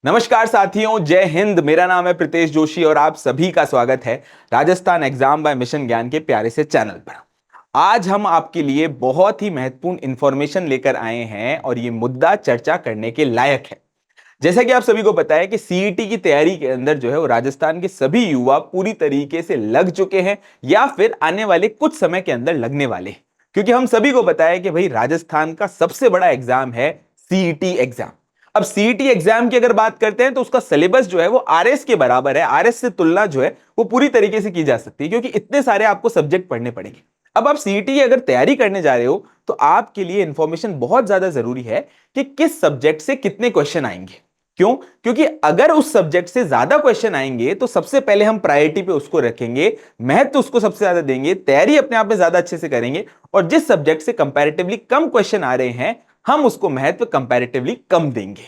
नमस्कार साथियों, जय हिंद। मेरा नाम है प्रीतेश जोशी और आप सभी का स्वागत है राजस्थान एग्जाम बाय मिशन ज्ञान के प्यारे से चैनल पर। आज हम आपके लिए बहुत ही महत्वपूर्ण इंफॉर्मेशन लेकर आए हैं और ये मुद्दा चर्चा करने के लायक है। जैसा कि आप सभी को पता है कि सीईटी की तैयारी के अंदर जो है वो राजस्थान के सभी युवा पूरी तरीके से लग चुके हैं या फिर आने वाले कुछ समय के अंदर लगने वाले हैं, क्योंकि हम सभी को पता है कि भाई राजस्थान का सबसे बड़ा एग्जाम है सीईटी एग्जाम। अब सीईटी एग्जाम की अगर बात करते हैं तो उसका सिलेबस जो है वो आरएस के बराबर है। आरएस से तुलना जो है वो पूरी तरीके से की जा सकती है, क्योंकि इतने सारे आपको सब्जेक्ट पढ़ने पड़ेंगे। अब आप सीईटी की अगर तैयारी करने जा रहे हो तो आपके लिए इंफॉर्मेशन बहुत ज्यादा जरूरी है कि किस सब्जेक्ट से कितने क्वेश्चन आएंगे। क्यों? क्योंकि अगर उस सब्जेक्ट से ज्यादा क्वेश्चन आएंगे तो सबसे पहले हम प्रायोरिटी पे उसको रखेंगे, महत्व उसको सबसे ज्यादा देंगे, तैयारी अपने आप में ज्यादा अच्छे से करेंगे, और जिस सब्जेक्ट से कंपैरेटिवली कम क्वेश्चन आ रहे हैं हम उसको महत्व कंपैरेटिवली कम देंगे।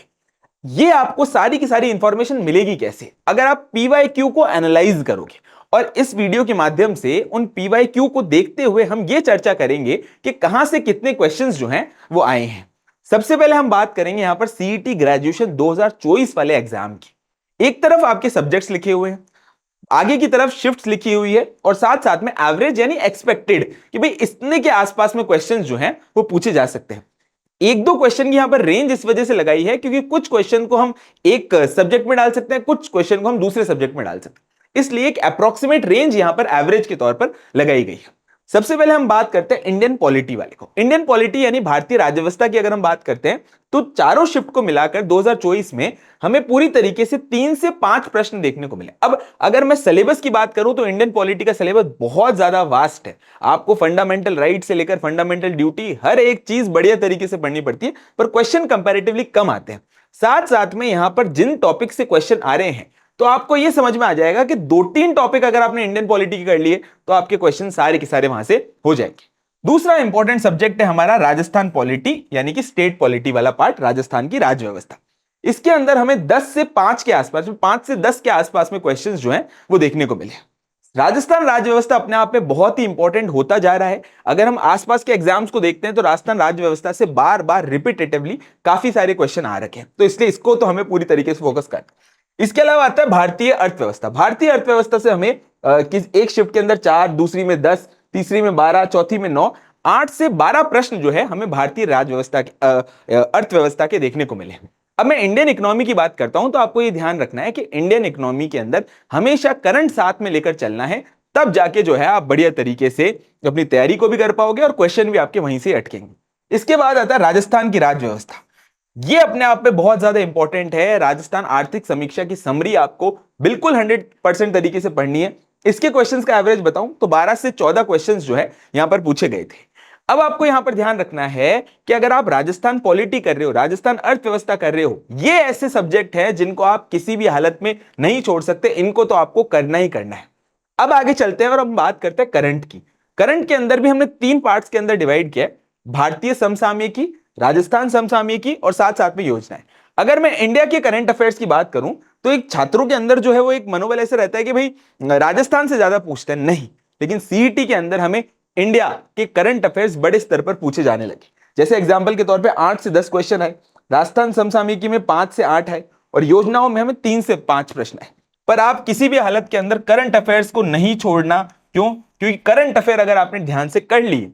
ये आपको सारी की सारी इंफॉर्मेशन मिलेगी कैसे? अगर आप पीवाईक्यू को एनालाइज करोगे। और इस वीडियो के माध्यम से उन पीवाईक्यू को देखते हुए हम ये चर्चा करेंगे कि कहां से कितने क्वेश्चंस जो हैं वो आए हैं। सबसे पहले हम बात करेंगे यहां पर सीईटी ग्रेजुएशन 2024 वाले एग्जाम की। एक तरफ आपके सब्जेक्ट्स लिखे हुए हैं, आगे की तरफ शिफ्ट्स लिखी हुई है, और साथ साथ में एवरेज यानी एक्सपेक्टेड कि भाई इतने के आसपास में क्वेश्चंस जो हैं वो पूछे जा सकते हैं। एक दो क्वेश्चन की यहां पर रेंज इस वजह से लगाई है क्योंकि कुछ क्वेश्चन को हम एक सब्जेक्ट में डाल सकते हैं, कुछ क्वेश्चन को हम दूसरे सब्जेक्ट में डाल सकते हैं, इसलिए एक अप्रोक्सीमेट रेंज यहां पर एवरेज के तौर पर लगाई गई है। सबसे पहले हम बात करते हैं इंडियन पॉलिटी वाले को। इंडियन पॉलिटी यानी भारतीय राज्य व्यवस्था की अगर हम बात करते हैं तो चारों शिफ्ट को मिलाकर 2024 में हमें पूरी तरीके से 3 से 5 प्रश्न देखने को मिले। अब अगर मैं सिलेबस की बात करूं तो इंडियन पॉलिटी का सिलेबस बहुत ज्यादा वास्ट है। आपको फंडामेंटल राइट से लेकर फंडामेंटल ड्यूटी हर एक चीज बढ़िया तरीके से पढ़नी पड़ती है, पर क्वेश्चन कंपैरेटिवली कम आते हैं। साथ साथ में यहां पर जिन टॉपिक से क्वेश्चन आ रहे हैं तो आपको यह समझ में आ जाएगा कि 2-3 टॉपिक अगर आपने इंडियन पॉलिटी की कर लिए तो आपके क्वेश्चन सारे के सारे वहां से हो जाएंगे। दूसरा इंपॉर्टेंट सब्जेक्ट है हमारा राजस्थान पॉलिटी यानी कि स्टेट पॉलिटी वाला पार्ट, राजस्थान की राज्य व्यवस्था। इसके अंदर हमें 10 से 5 के आसपास, 5 से 10 के आसपास में क्वेश्चंस जो हैं वो देखने को मिले। राजस्थान राज्य व्यवस्था अपने आप में बहुत ही इंपॉर्टेंट होता जा रहा है। अगर हम आसपास के एग्जाम्स को देखते हैं तो राजस्थान राज्य व्यवस्था से बार बार रिपीटेटिवली काफी सारे क्वेश्चन आ रखे हैं, तो इसलिए इसको तो हमें पूरी तरीके से फोकस करना। इसके अलावा आता है भारतीय अर्थव्यवस्था। भारतीय अर्थव्यवस्था से हमें एक शिफ्ट के अंदर 4, दूसरी में 10, तीसरी में 12, चौथी में 9, 8 से 12 प्रश्न जो है हमें भारतीय राज्य व्यवस्था के अर्थव्यवस्था के देखने को मिले। अब मैं इंडियन इकोनॉमी की बात करता हूं तो आपको यह ध्यान रखना है कि इंडियन इकोनॉमी के अंदर हमेशा करंट साथ में लेकर चलना है, तब जाके जो है आप बढ़िया तरीके से अपनी तैयारी को भी कर पाओगे और क्वेश्चन भी आपके वहीं से अटकेंगे। इसके बाद आता है राजस्थान की राज्य व्यवस्था। ये अपने आप में बहुत ज्यादा इंपॉर्टेंट है। राजस्थान आर्थिक समीक्षा की समरी आपको बिल्कुल 100% तरीके से पढ़नी है। इसके क्वेश्चंस का एवरेज बताऊं तो 12 से 14 क्वेश्चंस जो है यहां पर पूछे गए थे। अब आपको यहां पर ध्यान रखना है कि अगर आप राजस्थान पॉलिटी कर रहे हो, राजस्थान अर्थव्यवस्था कर रहे हो, ये ऐसे सब्जेक्ट है जिनको आप किसी भी हालत में नहीं छोड़ सकते, इनको तो आपको करना ही करना है। अब आगे चलते हैं और हम बात करते हैं करंट की। करंट के अंदर भी हमने 3 पार्ट्स के अंदर डिवाइड किया है, भारतीय समसामयिकी, राजस्थान समसामयिकी और साथ साथ में योजनाएं। अगर मैं इंडिया के करंट अफेयर्स की बात करूं तो एक छात्रों के अंदर जो है वो एक मनोबल ऐसा रहता है कि भाई राजस्थान से ज्यादा पूछते हैं, नहीं, लेकिन सीईटी के अंदर हमें इंडिया के करंट अफेयर्स बड़े स्तर पर पूछे जाने लगे। जैसे एग्जाम्पल के तौर पर 8 से 10 क्वेश्चन है, राजस्थान समसामयिकी में 5 से 8 है, और योजनाओं में हमें 3 से 5 प्रश्न है। पर आप किसी भी हालत के अंदर करंट अफेयर्स को नहीं छोड़ना। क्यों? क्योंकि करंट अफेयर अगर आपने ध्यान से कर लिए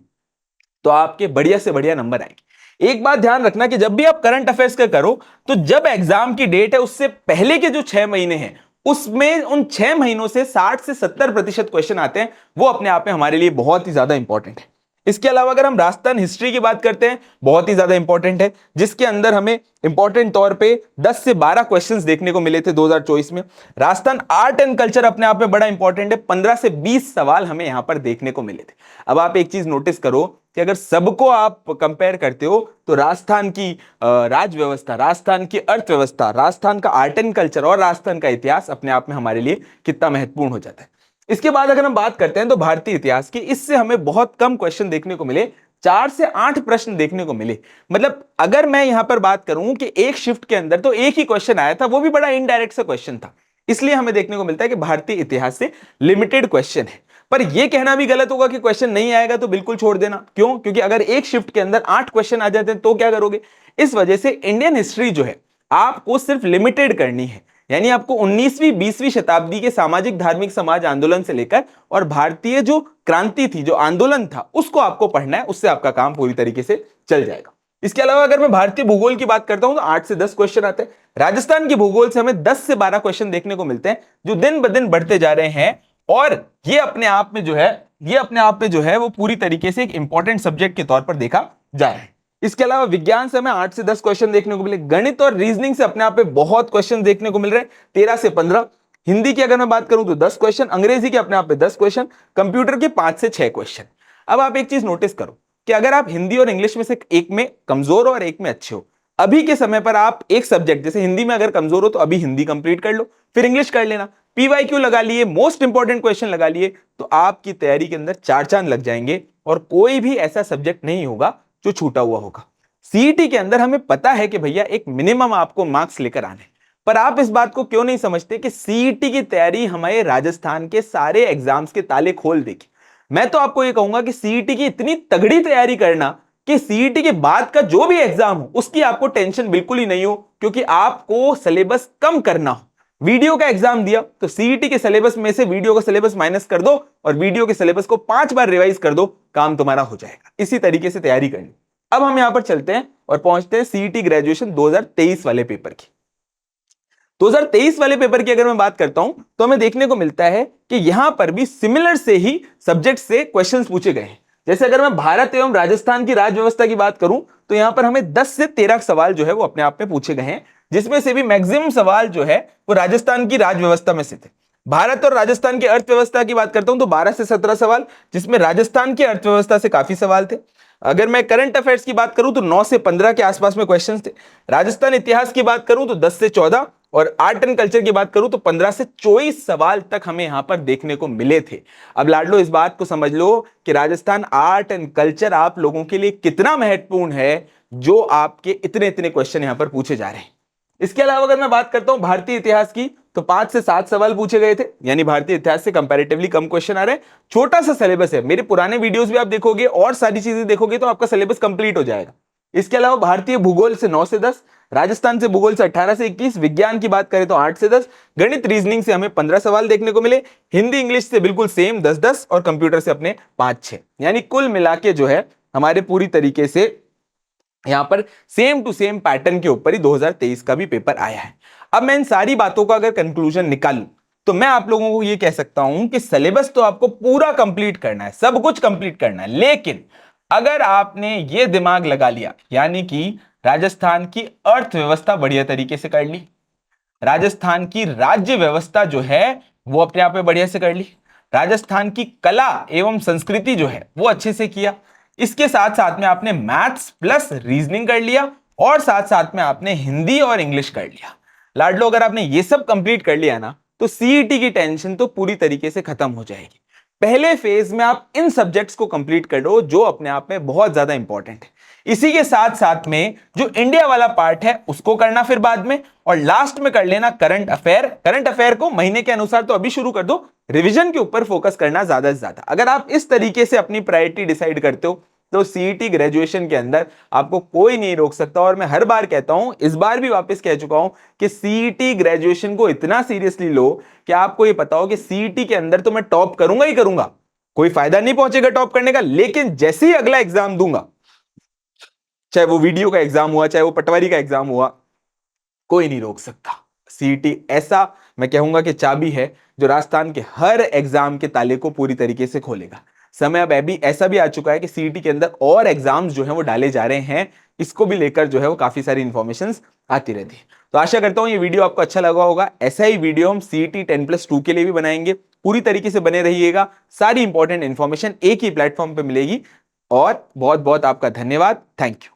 तो आपके बढ़िया से बढ़िया नंबर आएंगे। एक बात ध्यान रखना कि जब भी आप करंट अफेयर्स का करो तो जब एग्जाम की डेट है उससे पहले के जो 6 महीने हैं उसमें उन 6 महीनों से 60 से 70% क्वेश्चन आते हैं, वो अपने आप में हमारे लिए बहुत ही ज्यादा इंपॉर्टेंट है। इसके अलावा अगर हम राजस्थान हिस्ट्री की बात करते हैं, बहुत ही ज्यादा इंपॉर्टेंट है, जिसके अंदर हमें इंपॉर्टेंट तौर पे 10 से 12 क्वेश्चंस देखने को मिले थे 2024 में। राजस्थान आर्ट एंड कल्चर अपने आप में बड़ा इंपॉर्टेंट है, 15 से 20 सवाल हमें यहां पर देखने को मिले थे। अब आप एक चीज नोटिस करो कि अगर सबको आप कंपेयर करते हो तो राजस्थान की राज्य व्यवस्था, राजस्थान की अर्थव्यवस्था, राजस्थान का आर्ट एंड कल्चर और राजस्थान का इतिहास अपने आप में हमारे लिए कितना महत्वपूर्ण हो जाता है। इसके बाद अगर हम बात करते हैं तो भारतीय इतिहास की, इससे हमें बहुत कम क्वेश्चन देखने को मिले, 4 से 8 प्रश्न देखने को मिले। मतलब अगर मैं यहां पर बात करूं कि एक शिफ्ट के अंदर तो एक ही क्वेश्चन आया था, वो भी बड़ा इनडायरेक्ट सा क्वेश्चन था, इसलिए हमें देखने को मिलता है कि भारतीय इतिहास से लिमिटेड क्वेश्चन है। पर यह कहना भी गलत होगा कि क्वेश्चन नहीं आएगा तो बिल्कुल छोड़ देना। क्यों? क्योंकि अगर एक शिफ्ट के अंदर 8 क्वेश्चन आ जाते हैं तो क्या करोगे? इस वजह से इंडियन हिस्ट्री जो है आपको सिर्फ लिमिटेड करनी है, यानी आपको 19वीं 20वीं शताब्दी के सामाजिक धार्मिक समाज आंदोलन से लेकर और भारतीय जो क्रांति थी, जो आंदोलन था, उसको आपको पढ़ना है। उससे आपका काम पूरी तरीके से चल जाएगा। इसके अलावा अगर मैं भारतीय भूगोल की बात करता हूं तो 8 से 10 क्वेश्चन आते हैं। राजस्थान के भूगोल से हमें 10 से 12 क्वेश्चन देखने को मिलते हैं, जो दिन ब दिन बढ़ते जा रहे हैं, और ये अपने आप में जो है वो पूरी तरीके से एक इंपॉर्टेंट सब्जेक्ट के तौर पर देखा जा रहा है। इसके अलावा विज्ञान से हमें 8 से 10 क्वेश्चन देखने को मिले। गणित और रीजनिंग से अपने आप में बहुत क्वेश्चन देखने को मिल रहे हैं, 13 से 15। हिंदी की अगर मैं बात करूं तो 10 क्वेश्चन, अंग्रेजी के अपने आप में 10 क्वेश्चन, कंप्यूटर के 5 से 6 क्वेश्चन। अब आप एक चीज नोटिस करो कि अगर आप हिंदी और इंग्लिश में से एक में कमजोर हो और एक में अच्छे हो, अभी के समय पर आप एक सब्जेक्ट, जैसे हिंदी में अगर कमजोर हो तो अभी हिंदी कंप्लीट कर लो, फिर इंग्लिश कर लेना, पीवाईक्यू लगा लिए, मोस्ट इंपॉर्टेंट क्वेश्चन लगा लिए, तो आपकी तैयारी के अंदर 4 चांद लग जाएंगे और कोई भी ऐसा सब्जेक्ट नहीं होगा जो छूटा हुआ होगा। सीईटी के अंदर हमें पता है कि भैया एक मिनिमम आपको मार्क्स लेकर आने, पर आप इस बात को क्यों नहीं समझते कि सीईटी की तैयारी हमारे राजस्थान के सारे एग्जाम्स के ताले खोल देगी। मैं तो आपको ये कहूंगा कि सीईटी की इतनी तगड़ी तैयारी करना कि सीईटी के बाद का जो भी एग्जाम हो उसकी आपको टेंशन बिल्कुल ही नहीं हो, क्योंकि आपको सिलेबस कम करना हो। वीडियो का एग्जाम दिया तो सीईटी के सिलेबस में से वीडियो का सिलेबस माइनस कर दो और वीडियो के सिलेबस को 5 बार रिवाइज कर दो, काम तुम्हारा हो जाएगा। इसी तरीके से तैयारी करनी। अब हम यहां पर चलते हैं और पहुंचते हैं सीईटी ग्रेजुएशन 2023 वाले पेपर की। 2023 वाले पेपर की अगर मैं बात करता हूं तो हमें देखने को मिलता है कि यहां पर भी सिमिलर से ही सब्जेक्ट से क्वेश्चंस पूछे गए हैं। जैसे अगर मैं भारत एवं राजस्थान की राज्य व्यवस्था की बात करूं तो यहां पर हमें 10 से 13 सवाल जो है वो अपने आप में पूछे गए हैं, जिसमें से भी मैक्सिमम सवाल जो है वो राजस्थान की राज्य व्यवस्था में से थे। भारत और राजस्थान की अर्थव्यवस्था की बात करता हूं तो 12 से 17 सवाल, जिसमें राजस्थान की अर्थव्यवस्था से काफी सवाल थे। अगर मैं करंट अफेयर्स की बात करूं तो 9 से 15 के आसपास में क्वेश्चंस थे। राजस्थान इतिहास की बात करूं तो 10 से 14, और आर्ट एंड कल्चर की बात करूं तो 15 से 24 सवाल तक हमें यहां पर देखने को मिले थे। अब लाडलो इस बात को समझ लो कि राजस्थान आर्ट एंड कल्चर आप लोगों के लिए कितना महत्वपूर्ण है, जो आपके इतने इतने क्वेश्चन यहां पर पूछे जा रहे हैं। इसके अलावा अगर मैं बात करता हूं भारतीय इतिहास की तो 5 से 7 सवाल पूछे गए थे, यानी भारतीय इतिहास से कंपैरेटिवली कम क्वेश्चन आ रहे हैं। छोटा सा सिलेबस है, मेरे पुराने वीडियोस भी आप देखोगे और सारी चीजें देखोगे तो आपका सिलेबस कंप्लीट हो जाएगा। इसके अलावा भारतीय भूगोल से 9 से 10, राजस्थान से भूगोल से 18 से 21, विज्ञान की बात करें तो 8 से 10, गणित रीजनिंग से हमें 15 सवाल देखने को मिले, हिंदी इंग्लिश से बिल्कुल सेम 10-10, और कंप्यूटर से अपने 5-6, यानी कुल मिला के जो है हमारे पूरी तरीके से यहां पर सेम टू सेम पैटर्न के ऊपर ही 2023 का भी पेपर आया है। अब मैं इन सारी बातों का अगर कंक्लूजन निकालूं तो मैं आप लोगों को यह कह सकता हूं कि सिलेबस तो आपको पूरा कंप्लीट करना है, सब कुछ कंप्लीट करना है, लेकिन अगर आपने ये दिमाग लगा लिया, यानी कि राजस्थान की अर्थव्यवस्था बढ़िया तरीके से कर ली, राजस्थान की राज्य व्यवस्था जो है वो अपने आप में बढ़िया से कर ली, राजस्थान की कला एवं संस्कृति जो है वो अच्छे से किया, इसके साथ साथ में आपने मैथ्स प्लस रीजनिंग कर लिया, और साथ साथ में आपने हिंदी और इंग्लिश कर लिया। लाडलो अगर आपने ये सब कंप्लीट कर लिया ना तो सीईटी की टेंशन तो पूरी तरीके से खत्म हो जाएगी। पहले फेज में आप इन सब्जेक्ट्स को कंप्लीट कर लो जो अपने आप में बहुत ज्यादा इंपॉर्टेंट है। इसी के साथ साथ में जो इंडिया वाला पार्ट है उसको करना फिर बाद में, और लास्ट में कर लेना करंट अफेयर। करंट अफेयर को महीने के अनुसार तो अभी शुरू कर दो, रिवीजन के ऊपर फोकस करना ज्यादा से ज्यादा। अगर आप इस तरीके से अपनी प्रायोरिटी डिसाइड करते हो तो सीईटी ग्रेजुएशन के अंदर आपको कोई नहीं रोक सकता। और मैं हर बार कहता हूं, इस बार भी वापस कह चुका हूं कि सीईटी ग्रेजुएशन को इतना सीरियसली लो कि आपको ये पता हो कि सीईटी के अंदर तो मैं टॉप करूंगा ही करूंगा, कोई फायदा नहीं पहुंचेगा टॉप करने का, लेकिन जैसे ही अगला एग्जाम दूंगा, चाहे वो वीडियो का एग्जाम हुआ चाहे वो पटवारी का एग्जाम हुआ, कोई नहीं रोक सकता। सीईटी ऐसा मैं कहूंगा कि चाबी है जो राजस्थान के हर एग्जाम के ताले को पूरी तरीके से खोलेगा। समय अब अभी ऐसा भी आ चुका है कि सीईटी के अंदर और एग्जाम्स जो हैं वो डाले जा रहे हैं, इसको भी लेकर जो है वो काफी सारी इंफॉर्मेशंस आती रहती है। तो आशा करता हूं ये वीडियो आपको अच्छा लगा होगा। ऐसा ही वीडियो हम सीईटी 10+2 के लिए भी बनाएंगे, पूरी तरीके से बने रहिएगा। सारी इंपॉर्टेंट इंफॉर्मेशन एक ही प्लेटफॉर्म पे मिलेगी। और बहुत बहुत आपका धन्यवाद, थैंक यू।